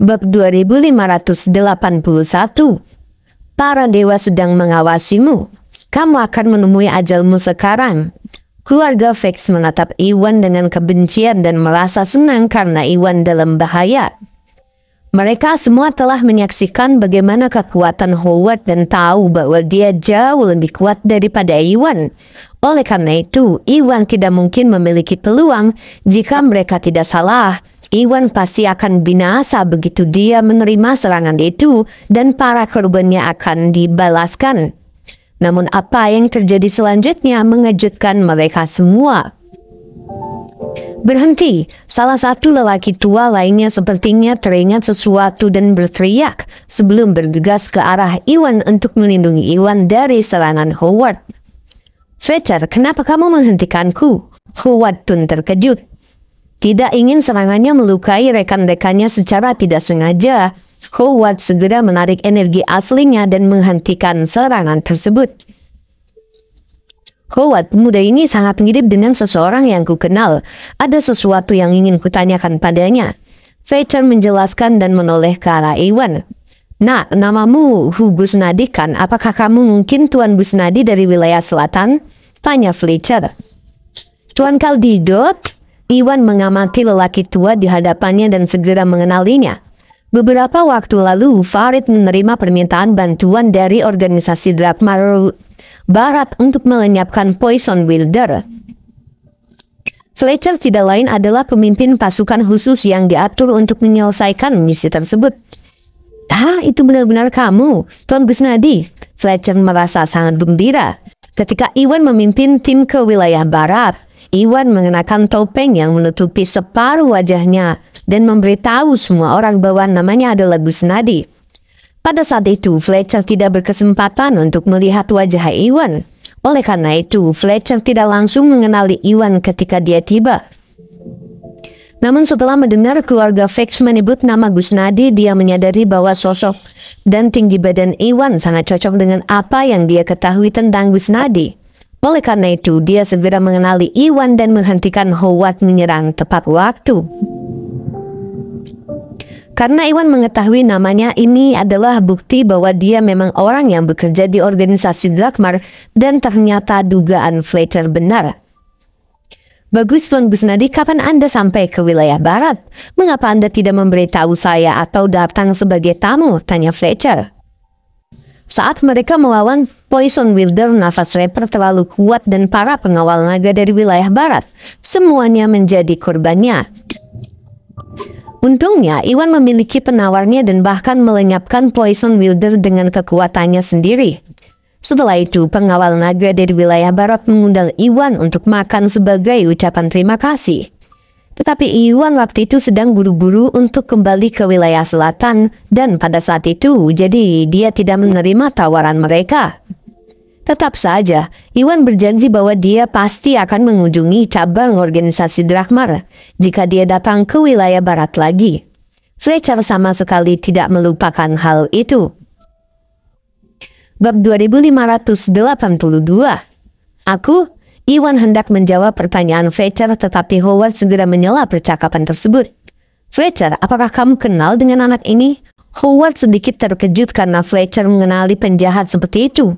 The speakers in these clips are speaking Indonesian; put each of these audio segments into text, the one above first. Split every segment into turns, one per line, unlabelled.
Bab 2581. Para dewa sedang mengawasimu. Kamu akan menemui ajalmu sekarang. Keluarga Vex menatap Iwan dengan kebencian dan merasa senang karena Iwan dalam bahaya. Mereka semua telah menyaksikan bagaimana kekuatan Howard dan tahu bahwa dia jauh lebih kuat daripada Iwan. Oleh karena itu, Iwan tidak mungkin memiliki peluang. Jika mereka tidak salah, Iwan pasti akan binasa begitu dia menerima serangan itu dan para korbannya akan dibalaskan. Namun apa yang terjadi selanjutnya mengejutkan mereka semua. Berhenti, salah satu lelaki tua lainnya sepertinya teringat sesuatu dan berteriak sebelum bergegas ke arah Iwan untuk melindungi Iwan dari serangan Howard. "Fletcher, kenapa kamu menghentikanku?" Howard pun terkejut. Tidak ingin serangannya melukai rekan-rekannya secara tidak sengaja, Howard segera menarik energi aslinya dan menghentikan serangan tersebut. "Howard, pemuda ini sangat mirip dengan seseorang yang kukenal. Ada sesuatu yang ingin kutanyakan padanya." Fletcher menjelaskan dan menoleh ke arah Iwan. "Nah, namamu Busnadi kan? Apakah kamu mungkin Tuan Busnadi dari wilayah selatan?" tanya Fletcher. "Tuan Kaldidot?" Iwan mengamati lelaki tua di hadapannya dan segera mengenalinya. Beberapa waktu lalu, Farid menerima permintaan bantuan dari organisasi Drakmar Barat untuk melenyapkan Poison Wilder. Fletcher tidak lain adalah pemimpin pasukan khusus yang diatur untuk menyelesaikan misi tersebut. "Ah, itu benar-benar kamu, Tuan Busnadi." Fletcher merasa sangat gembira. Ketika Iwan memimpin tim ke wilayah barat, Iwan mengenakan topeng yang menutupi separuh wajahnya dan memberitahu semua orang bahwa namanya adalah Busnadi. Pada saat itu, Fletcher tidak berkesempatan untuk melihat wajah Iwan. Oleh karena itu, Fletcher tidak langsung mengenali Iwan ketika dia tiba. Namun setelah mendengar keluarga Vex menyebut nama Busnadi, dia menyadari bahwa sosok dan tinggi badan Iwan sangat cocok dengan apa yang dia ketahui tentang Busnadi. Oleh karena itu, dia segera mengenali Iwan dan menghentikan Howard menyerang tepat waktu. Karena Iwan mengetahui namanya, ini adalah bukti bahwa dia memang orang yang bekerja di organisasi Drakmar dan ternyata dugaan Fletcher benar. "Bagus, Tuan Busnadi, kapan Anda sampai ke wilayah barat? Mengapa Anda tidak memberitahu saya atau datang sebagai tamu?" tanya Fletcher. Saat mereka melawan Poison Wilder, nafas Reaper terlalu kuat dan para pengawal naga dari wilayah barat semuanya menjadi korbannya. Untungnya, Iwan memiliki penawarnya dan bahkan melenyapkan Poison Wilder dengan kekuatannya sendiri. Setelah itu, pengawal naga dari wilayah barat mengundang Iwan untuk makan sebagai ucapan terima kasih. Tetapi Iwan waktu itu sedang buru-buru untuk kembali ke wilayah selatan dan pada saat itu, jadi dia tidak menerima tawaran mereka. Tetap saja, Iwan berjanji bahwa dia pasti akan mengunjungi cabang organisasi Drakmar jika dia datang ke wilayah barat lagi. Fletcher sama sekali tidak melupakan hal itu. Bab 2582. Iwan hendak menjawab pertanyaan Fletcher, tetapi Howard segera menyela percakapan tersebut. "Fletcher, apakah kamu kenal dengan anak ini?" Howard sedikit terkejut karena Fletcher mengenali penjahat seperti itu.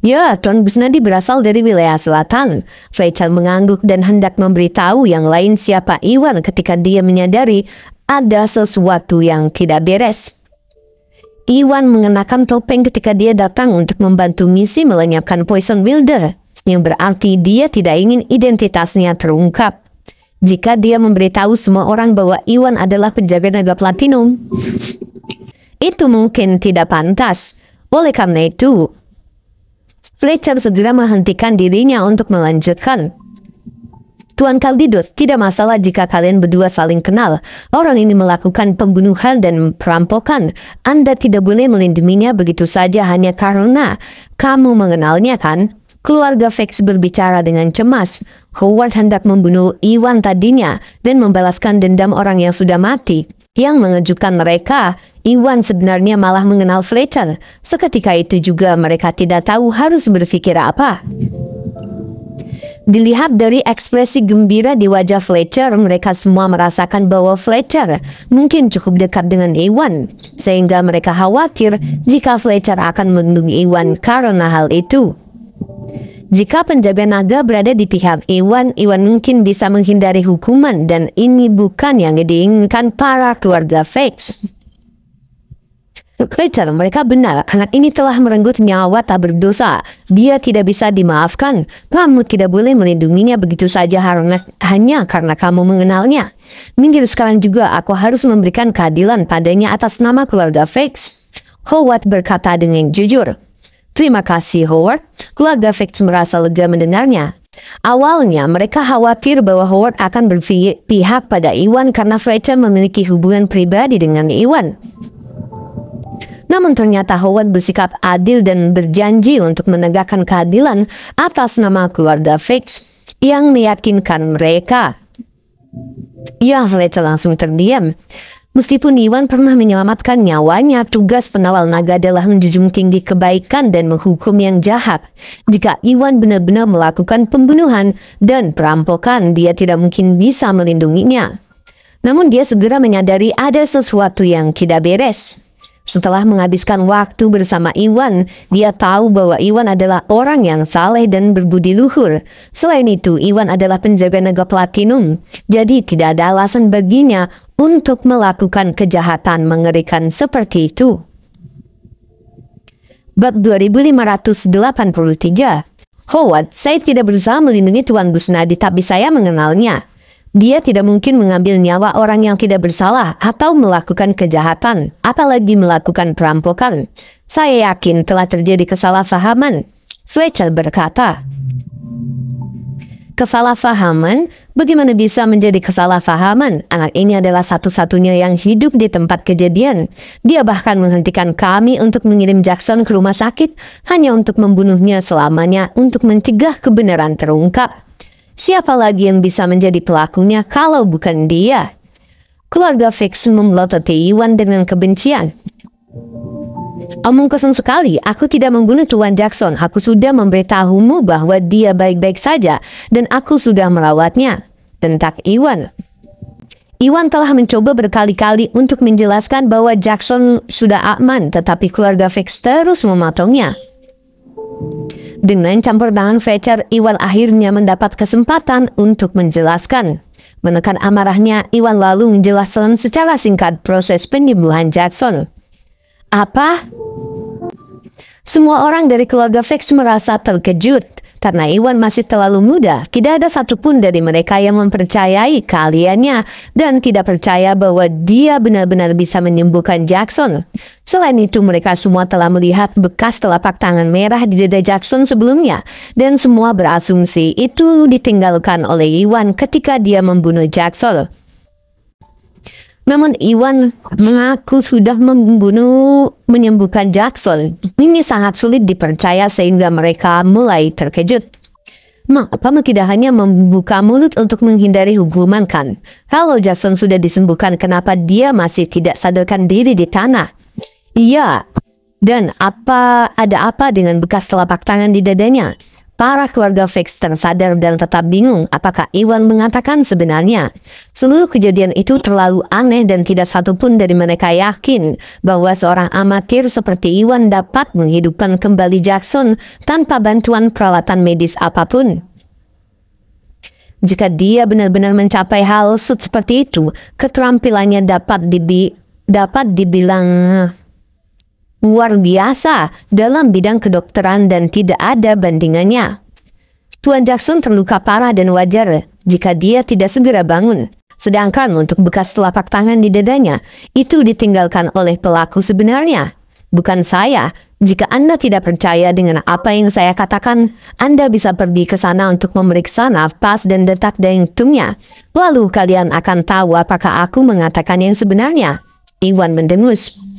"Ya, Tuan Busnadi berasal dari wilayah selatan." Fletcher mengangguk dan hendak memberitahu yang lain siapa Iwan ketika dia menyadari ada sesuatu yang tidak beres. Iwan mengenakan topeng ketika dia datang untuk membantu misi melenyapkan Poison Wilder, yang berarti dia tidak ingin identitasnya terungkap. Jika dia memberitahu semua orang bahwa Iwan adalah penjaga naga platinum, itu mungkin tidak pantas. Oleh karena itu, Fletcher segera menghentikan dirinya untuk melanjutkan. "Tuan Kaldidot, tidak masalah jika kalian berdua saling kenal. Orang ini melakukan pembunuhan dan perampokan. Anda tidak boleh melindunginya begitu saja hanya karena kamu mengenalnya, kan?" Keluarga Vex berbicara dengan cemas. Howard hendak membunuh Iwan tadinya dan membalaskan dendam orang yang sudah mati. Yang mengejutkan mereka, Iwan sebenarnya malah mengenal Fletcher. Seketika itu juga mereka tidak tahu harus berpikir apa. Dilihat dari ekspresi gembira di wajah Fletcher, mereka semua merasakan bahwa Fletcher mungkin cukup dekat dengan Iwan, sehingga mereka khawatir jika Fletcher akan melindungi Iwan karena hal itu. Jika penjaga naga berada di pihak Iwan, Iwan mungkin bisa menghindari hukuman, dan ini bukan yang diinginkan para keluarga Vex. Fletcher, mereka benar, anak ini telah merenggut nyawa tak berdosa. Dia tidak bisa dimaafkan. Kamu tidak boleh melindunginya begitu saja hanya karena kamu mengenalnya. Minggir sekarang juga, aku harus memberikan keadilan padanya atas nama keluarga Vex. Howard berkata dengan jujur. Terima kasih, Howard. Keluarga Vex merasa lega mendengarnya. Awalnya mereka khawatir bahwa Howard akan berpihak pada Iwan karena Fletcher memiliki hubungan pribadi dengan Iwan. Namun ternyata Howard bersikap adil dan berjanji untuk menegakkan keadilan atas nama keluarga Vex yang meyakinkan mereka. Ya, Fletcher langsung terdiam. Meskipun Iwan pernah menyelamatkan nyawanya, tugas penawal naga adalah menjunjung tinggi kebaikan dan menghukum yang jahat. Jika Iwan benar-benar melakukan pembunuhan dan perampokan, dia tidak mungkin bisa melindunginya. Namun dia segera menyadari ada sesuatu yang tidak beres. Setelah menghabiskan waktu bersama Iwan, dia tahu bahwa Iwan adalah orang yang saleh dan berbudi luhur. Selain itu, Iwan adalah penjaga naga platinum, jadi tidak ada alasan baginya untuk melakukan kejahatan mengerikan seperti itu. Bab 2583. Howard, saya tidak berusaha melindungi Tuan Busnadi, tapi saya mengenalnya. Dia tidak mungkin mengambil nyawa orang yang tidak bersalah atau melakukan kejahatan, apalagi melakukan perampokan. Saya yakin telah terjadi kesalahpahaman. Fletcher berkata. Kesalahpahaman? Bagaimana bisa menjadi kesalahpahaman? Anak ini adalah satu-satunya yang hidup di tempat kejadian. Dia bahkan menghentikan kami untuk mengirim Jackson ke rumah sakit hanya untuk membunuhnya selamanya untuk mencegah kebenaran terungkap. Siapa lagi yang bisa menjadi pelakunya kalau bukan dia? Keluarga Vex memelototi Iwan dengan kebencian. Omong kosong sekali, aku tidak membunuh Tuan Jackson. Aku sudah memberitahumu bahwa dia baik-baik saja dan aku sudah merawatnya. Tentak Iwan. Iwan telah mencoba berkali-kali untuk menjelaskan bahwa Jackson sudah aman, tetapi keluarga Vex terus memotongnya. Dengan campur tangan Fletcher, Iwan akhirnya mendapat kesempatan untuk menjelaskan. Menekan amarahnya, Iwan lalu menjelaskan secara singkat proses penyembuhan Jackson. Apa? Semua orang dari keluarga Vex merasa terkejut. Karena Iwan masih terlalu muda, tidak ada satupun dari mereka yang mempercayai keahliannya dan tidak percaya bahwa dia benar-benar bisa menyembuhkan Jackson. Selain itu, mereka semua telah melihat bekas telapak tangan merah di dada Jackson sebelumnya, dan semua berasumsi itu ditinggalkan oleh Iwan ketika dia membunuh Jackson. Namun Iwan mengaku sudah menyembuhkan Jackson. Ini sangat sulit dipercaya sehingga mereka mulai terkejut. Mengapa tidak hanya membuka mulut untuk menghindari hukuman kan? Kalau Jackson sudah disembuhkan, kenapa dia masih tidak sadarkan diri di tanah? Iya, dan ada apa dengan bekas telapak tangan di dadanya? Para keluarga Vex tersadar dan tetap bingung apakah Iwan mengatakan sebenarnya. Seluruh kejadian itu terlalu aneh dan tidak satupun dari mereka yakin bahwa seorang amatir seperti Iwan dapat menghidupkan kembali Jackson tanpa bantuan peralatan medis apapun. Jika dia benar-benar mencapai hal seperti itu, keterampilannya dapat dibilang luar biasa dalam bidang kedokteran dan tidak ada bandingannya. Tuan Jackson terluka parah dan wajar jika dia tidak segera bangun. Sedangkan untuk bekas telapak tangan di dadanya, itu ditinggalkan oleh pelaku sebenarnya. Bukan saya. Jika Anda tidak percaya dengan apa yang saya katakan, Anda bisa pergi ke sana untuk memeriksa nafas dan detak jantungnya. Lalu kalian akan tahu apakah aku mengatakan yang sebenarnya. Iwan mendengus.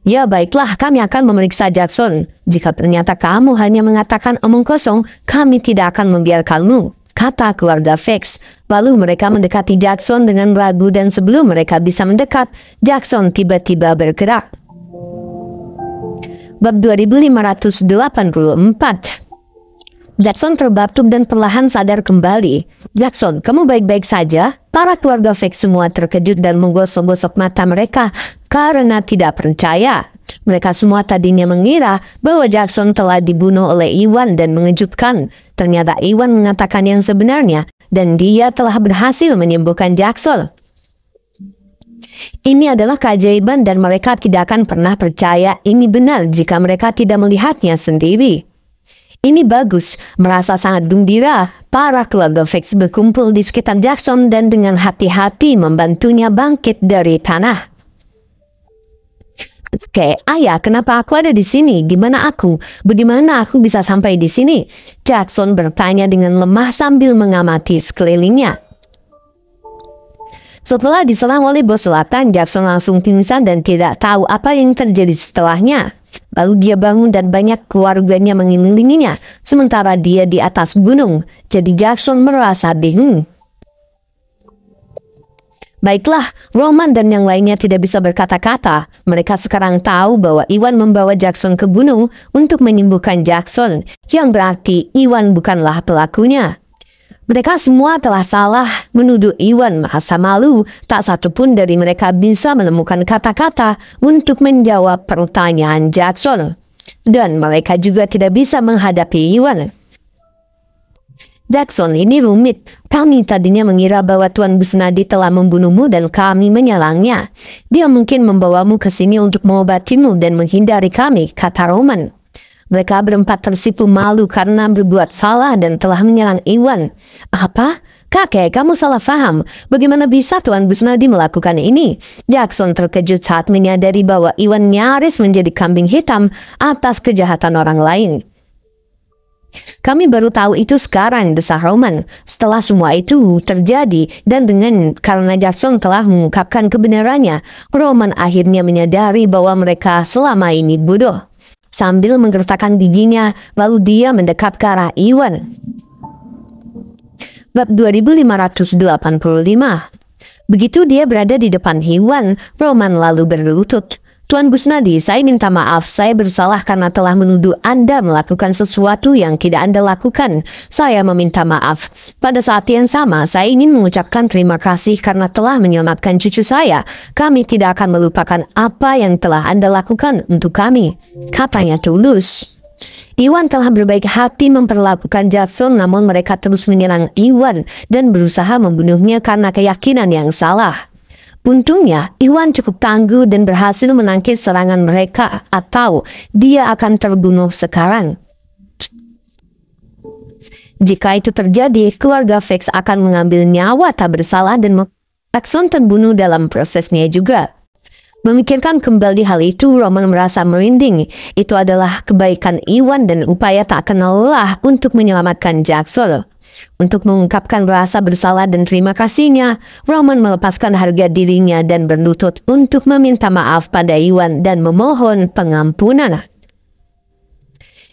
Ya baiklah, kami akan memeriksa Jackson. Jika ternyata kamu hanya mengatakan omong kosong, kami tidak akan membiarkanmu, kata keluarga Vex. Lalu mereka mendekati Jackson dengan ragu dan sebelum mereka bisa mendekat, Jackson tiba-tiba bergerak. Bab 2584. Jackson terbatuk dan perlahan sadar kembali. Jackson, kamu baik-baik saja? Para keluarga Fix semua terkejut dan menggosok-gosok mata mereka karena tidak percaya. Mereka semua tadinya mengira bahwa Jackson telah dibunuh oleh Iwan dan mengejutkan. Ternyata Iwan mengatakan yang sebenarnya dan dia telah berhasil menyembuhkan Jackson. Ini adalah keajaiban dan mereka tidak akan pernah percaya ini benar jika mereka tidak melihatnya sendiri. Ini bagus, merasa sangat gembira. Para keluarga Fix berkumpul di sekitar Jackson dan dengan hati-hati membantunya bangkit dari tanah. Oke, ayah, kenapa aku ada di sini? Gimana aku? Bagaimana aku bisa sampai di sini? Jackson bertanya dengan lemah sambil mengamati sekelilingnya. Setelah diserang oleh bos selatan, Jackson langsung pingsan dan tidak tahu apa yang terjadi setelahnya. Lalu dia bangun dan banyak keluarganya mengelilinginya, sementara dia di atas gunung. Jadi Jackson merasa bingung. Baiklah, Roman dan yang lainnya tidak bisa berkata-kata. Mereka sekarang tahu bahwa Iwan membawa Jackson ke gunung untuk menyembuhkan Jackson, yang berarti Iwan bukanlah pelakunya. Mereka semua telah salah menuduh Iwan merasa malu. Tak satupun dari mereka bisa menemukan kata-kata untuk menjawab pertanyaan Jackson. Dan mereka juga tidak bisa menghadapi Iwan. Jackson, ini rumit. Kami tadinya mengira bahwa Tuan Busnadi telah membunuhmu dan kami menyalangnya. Dia mungkin membawamu ke sini untuk mengobatimu dan menghindari kami, kata Roman. Mereka berempat tersipu malu karena berbuat salah dan telah menyerang Iwan. Apa? Kakek, kamu salah paham. Bagaimana bisa Tuan Busnadi melakukan ini? Jackson terkejut saat menyadari bahwa Iwan nyaris menjadi kambing hitam atas kejahatan orang lain. Kami baru tahu itu sekarang, desah Roman. Setelah semua itu terjadi dan karena Jackson telah mengungkapkan kebenarannya, Roman akhirnya menyadari bahwa mereka selama ini bodoh. Sambil menggertakkan giginya, lalu dia mendekat ke arah Iwan. Bab 2585. Begitu dia berada di depan Iwan, Roman lalu berlutut. Tuan Busnadi, saya minta maaf, saya bersalah karena telah menuduh Anda melakukan sesuatu yang tidak Anda lakukan. Saya meminta maaf. Pada saat yang sama, saya ingin mengucapkan terima kasih karena telah menyelamatkan cucu saya. Kami tidak akan melupakan apa yang telah Anda lakukan untuk kami, katanya tulus. Iwan telah berbaik hati memperlakukan Jackson, namun mereka terus menyerang Iwan dan berusaha membunuhnya karena keyakinan yang salah. Untungnya, Iwan cukup tangguh dan berhasil menangkis serangan mereka, atau dia akan terbunuh sekarang. Jika itu terjadi, keluarga Fix akan mengambil nyawa tak bersalah dan Jackson terbunuh dalam prosesnya juga. Memikirkan kembali hal itu, Roman merasa merinding. Itu adalah kebaikan Iwan dan upaya tak kenal lelah untuk menyelamatkan Jackson. Untuk mengungkapkan rasa bersalah dan terima kasihnya, Roman melepaskan harga dirinya dan berlutut untuk meminta maaf pada Iwan dan memohon pengampunan.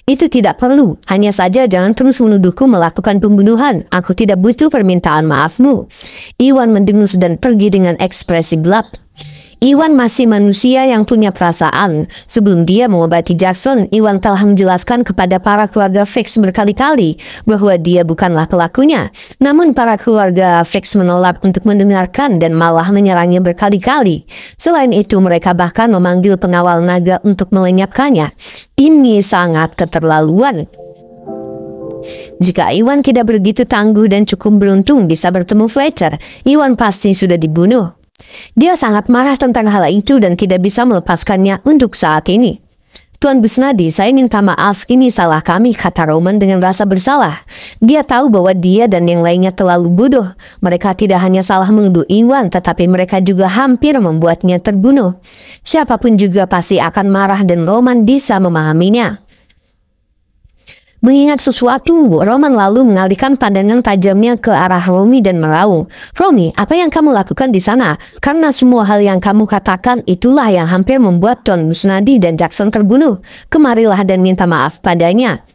Itu tidak perlu, hanya saja jangan terus menuduhku melakukan pembunuhan. Aku tidak butuh permintaan maafmu. Iwan mendengus dan pergi dengan ekspresi gelap. Iwan masih manusia yang punya perasaan. Sebelum dia mengobati Jackson, Iwan telah menjelaskan kepada para keluarga Fix berkali-kali bahwa dia bukanlah pelakunya. Namun para keluarga Fix menolak untuk mendengarkan dan malah menyerangnya berkali-kali. Selain itu, mereka bahkan memanggil pengawal naga untuk melenyapkannya. Ini sangat keterlaluan. Jika Iwan tidak begitu tangguh dan cukup beruntung bisa bertemu Fletcher, Iwan pasti sudah dibunuh. Dia sangat marah tentang hal itu dan tidak bisa melepaskannya untuk saat ini. Tuan Busnadi, saya minta maaf, ini salah kami, kata Roman dengan rasa bersalah. Dia tahu bahwa dia dan yang lainnya terlalu bodoh. Mereka tidak hanya salah menuduh Iwan, tetapi mereka juga hampir membuatnya terbunuh. Siapapun juga pasti akan marah dan Roman bisa memahaminya. Mengingat sesuatu, Roman lalu mengalihkan pandangan tajamnya ke arah Romy dan meraung. Romy, apa yang kamu lakukan di sana? Karena semua hal yang kamu katakan itulah yang hampir membuat Tuan Busnadi dan Jackson terbunuh. Kemarilah dan minta maaf padanya.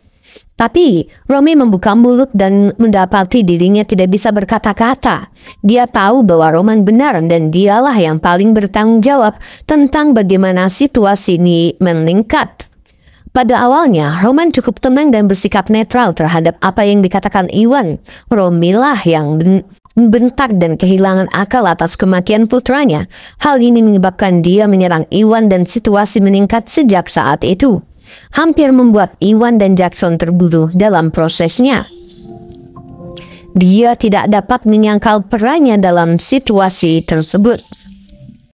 Tapi, Romy membuka mulut dan mendapati dirinya tidak bisa berkata-kata. Dia tahu bahwa Roman benar dan dialah yang paling bertanggung jawab tentang bagaimana situasi ini meningkat. Pada awalnya, Roman cukup tenang dan bersikap netral terhadap apa yang dikatakan Iwan. Romilah yang membentak dan kehilangan akal atas kematian putranya. Hal ini menyebabkan dia menyerang Iwan dan situasi meningkat sejak saat itu. Hampir membuat Iwan dan Jackson terbunuh dalam prosesnya. Dia tidak dapat menyangkal perannya dalam situasi tersebut.